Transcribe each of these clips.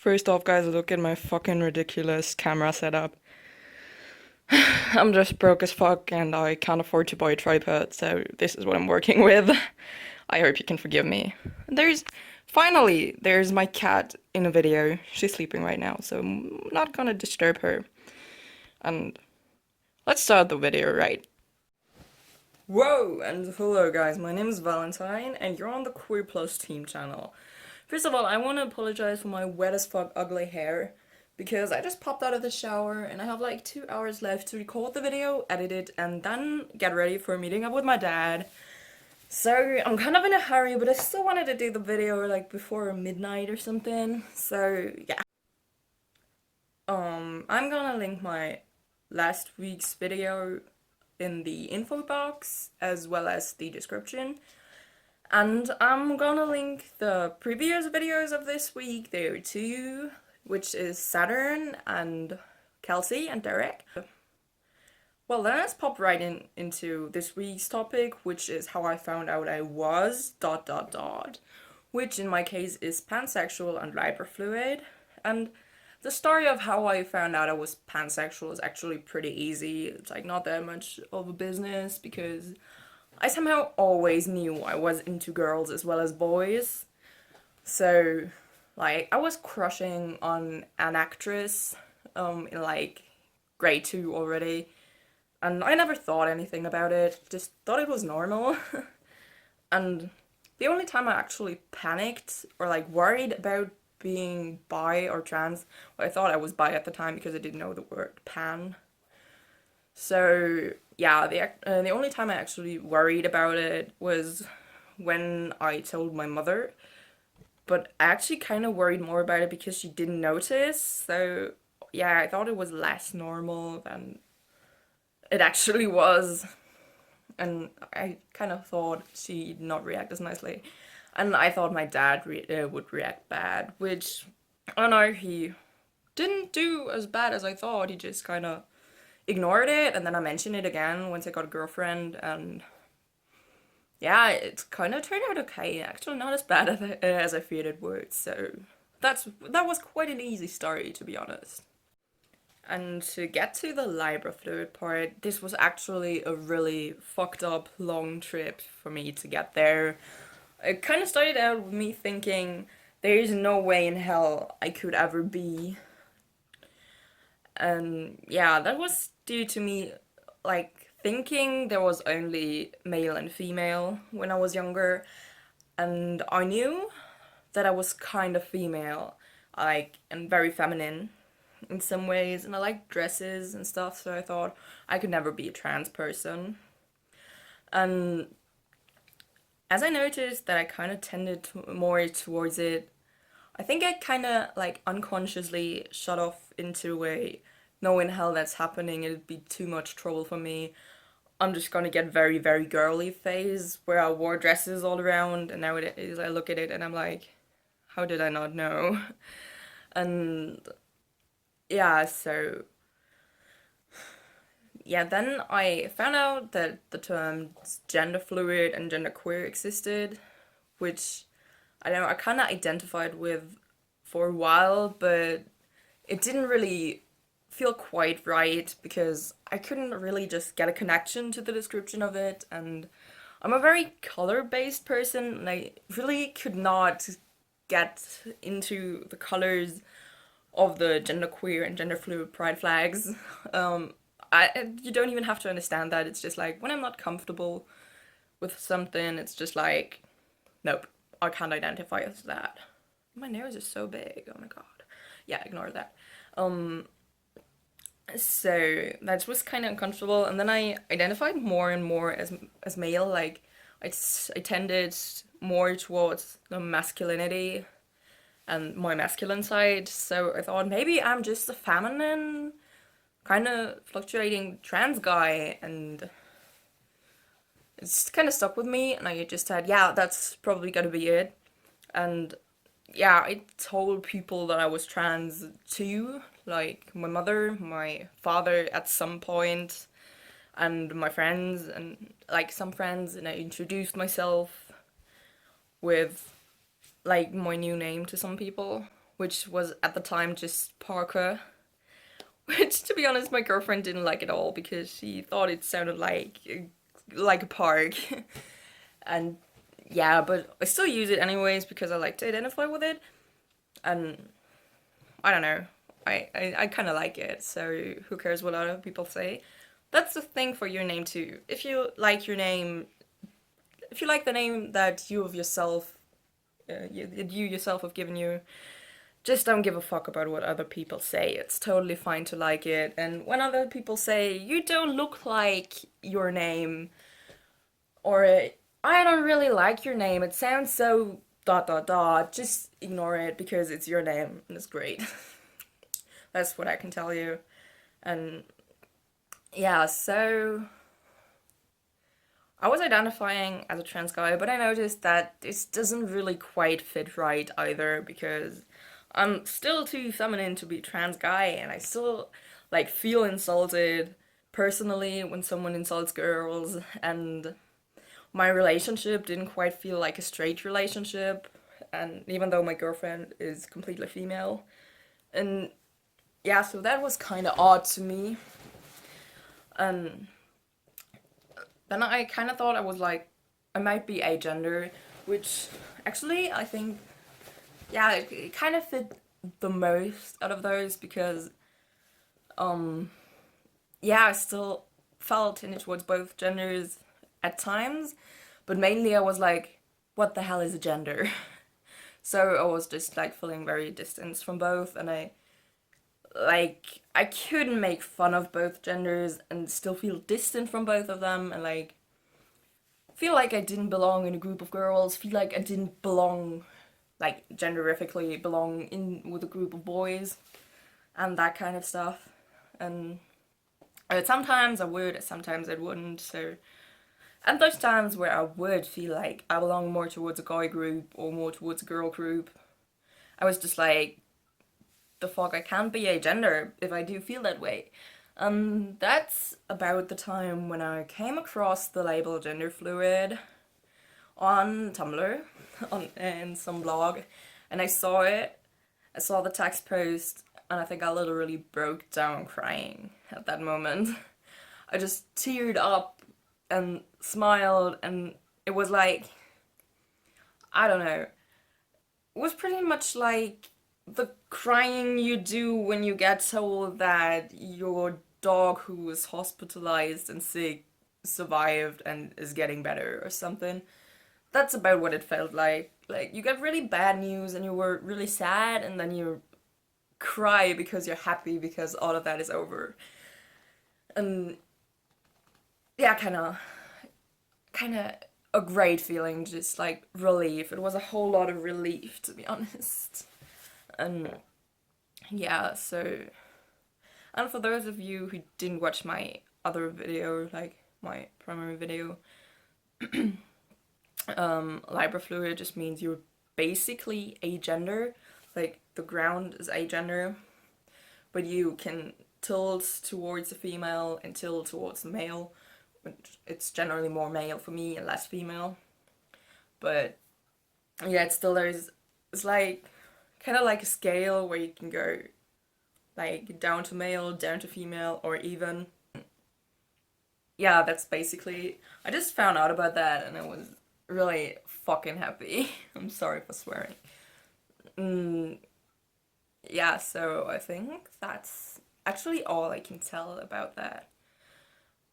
First off, guys, look at my fucking ridiculous camera setup. I'm just broke as fuck and I can't afford to buy a tripod, so this is what I'm working with. I hope you can forgive me. Finally, there's my cat in a video. She's sleeping right now, so I'm not gonna disturb her. And let's start the video right. Whoa, and hello guys, my name is Valentine, and you're on the Queer Plus Team channel. First of all, I want to apologize for my wet as fuck ugly hair, because I just popped out of the shower and I have like 2 hours left to record the video, edit it, and then get ready for a meeting up with my dad. So I'm kind of in a hurry, but I still wanted to do the video like before midnight or something, so yeah. I'm gonna link my last week's video in the info box as well as the description. And I'm gonna link the previous videos of this week there too, which is Saturn and Kelsey and Derek. Well, then let's pop right into this week's topic, which is how I found out I was ... which in my case is pansexual and librafluid. And the story of how I found out I was pansexual is actually pretty easy. It's like not that much of a business because I somehow always knew I was into girls as well as boys. So, like, I was crushing on an actress in like grade 2 already. And I never thought anything about it, just thought it was normal. And the only time I actually panicked or like worried about being bi or trans, well, I thought I was bi at the time because I didn't know the word pan. So yeah, the only time I actually worried about it was when I told my mother, but I actually kind of worried more about it because she didn't notice. So yeah, I thought it was less normal than it actually was, and I kind of thought she'd not react as nicely, and I thought my dad would react bad, which I don't know, he didn't do as bad as I thought. He just kind of ignored it, and then I mentioned it again once I got a girlfriend, and yeah, it's kind of turned out okay. Actually, not as bad as I feared it would. So that was quite an easy story, to be honest. And to get to the librafluid part, this was actually a really fucked up long trip for me to get there. It kind of started out with me thinking there is no way in hell I could ever be. And yeah, that was due to me like thinking there was only male and female when I was younger, and I knew that I was kind of female, like, and very feminine in some ways, and I like dresses and stuff, so I thought I could never be a trans person. And as I noticed that I kind of tended more towards it, I think I kind of like unconsciously shut off into a knowing how that's happening, it'd be too much trouble for me. I'm just gonna get very, very girly phase where I wore dresses all around, and now it is I look at it and I'm like, how did I not know? And yeah, so yeah, then I found out that the terms gender fluid and gender queer existed, which I don't know, I kind of identified with for a while, but it didn't really feel quite right because I couldn't really just get a connection to the description of it, and I'm a very color-based person, and I really could not get into the colors of the genderqueer and gender fluid pride flags. You don't even have to understand that. It's just like when I'm not comfortable with something, it's just like, nope, I can't identify as that. My nose is so big. Oh my god. Yeah, ignore that. So that was kind of uncomfortable, and then I identified more and more as male. Like I tended more towards the masculinity and my masculine side, so I thought maybe I'm just a feminine, kind of fluctuating trans guy, and it's kind of stuck with me, and I just said, yeah, that's probably gonna be it. And yeah, I told people that I was trans too, like my mother, my father at some point, and my friends, and like some friends, and I introduced myself with like my new name to some people, which was at the time just Parker. Which, to be honest, my girlfriend didn't like at all because she thought it sounded like a park. And yeah, but I still use it anyways because I like to identify with it. And I don't know, I kind of like it, so who cares what other people say? That's the thing for your name too. If you like your name, if you like the name that you of yourself, you yourself have given you, just don't give a fuck about what other people say. It's totally fine to like it. And when other people say, you don't look like your name, or I don't really like your name, it sounds so dot dot dot, just ignore it because it's your name and it's great. That's what I can tell you. And yeah, so I was identifying as a trans guy, but I noticed that this doesn't really quite fit right either because I'm still too feminine to be a trans guy, and I still like feel insulted personally when someone insults girls, and my relationship didn't quite feel like a straight relationship, and even though my girlfriend is completely female. And yeah, so that was kind of odd to me. And then I kind of thought I was like, I might be agender, which actually I think, yeah, it kind of fit the most out of those because, um, yeah, I still felt tended towards both genders at times, but mainly I was like, what the hell is a gender? So I was just like feeling very distant from both, and I couldn't make fun of both genders and still feel distant from both of them, and like feel like I didn't belong in a group of girls, feel like I didn't belong, like genderifically belong in with a group of boys, and that kind of stuff. And sometimes I would, sometimes I wouldn't. So, and those times where I would feel like I belong more towards a guy group or more towards a girl group, I was just like, the fuck, I can't be a gender if I do feel that way. That's about the time when I came across the label gender fluid on Tumblr, in some blog, and I saw it. I saw the text post, and I think I literally broke down crying at that moment. I just teared up and smiled, and it was like, I don't know, it was pretty much like the crying you do when you get told that your dog who was hospitalized and sick survived and is getting better or something. That's about what it felt like. Like you get really bad news and you were really sad, and then you cry because you're happy because all of that is over. And yeah, kind of a great feeling, just like relief. It was a whole lot of relief, to be honest. And yeah, so, and for those of you who didn't watch my other video, like my primary video, librafluid just means you're basically agender, like the ground is agender, but you can tilt towards the female and tilt towards the male, which it's generally more male for me and less female. But yeah, it's still it's like kind of like a scale where you can go like down to male, down to female, or even. Yeah, that's basically. I just found out about that and I was really fucking happy. I'm sorry for swearing. Mm, yeah, so I think that's actually all I can tell about that.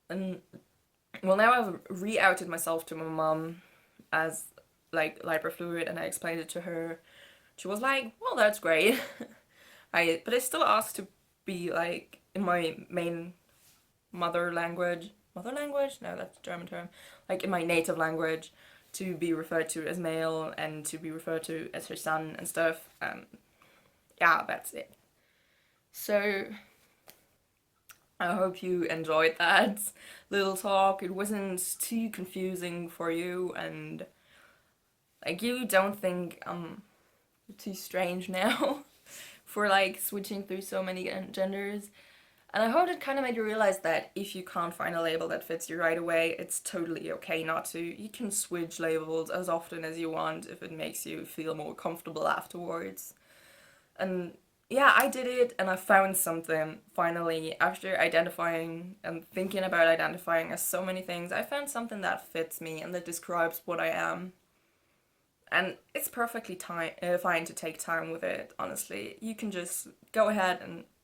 And well, now I've re-outed myself to my mom as like librafluid, and I explained it to her. She was like, "Well, that's great." But I still asked to be like in my main mother language. Mother language? No, that's a German term. Like in my native language, to be referred to as male and to be referred to as her son and stuff. Yeah, that's it. So I hope you enjoyed that little talk. It wasn't too confusing for you, and like you don't think I'm too strange now for like switching through so many genders. And I hope it kind of made you realize that if you can't find a label that fits you right away, it's totally okay not to. You can switch labels as often as you want if it makes you feel more comfortable afterwards. And yeah, I did it and I found something finally. After identifying and thinking about identifying as so many things, I found something that fits me and that describes what I am. And it's perfectly fine to take time with it, honestly. You can just go ahead and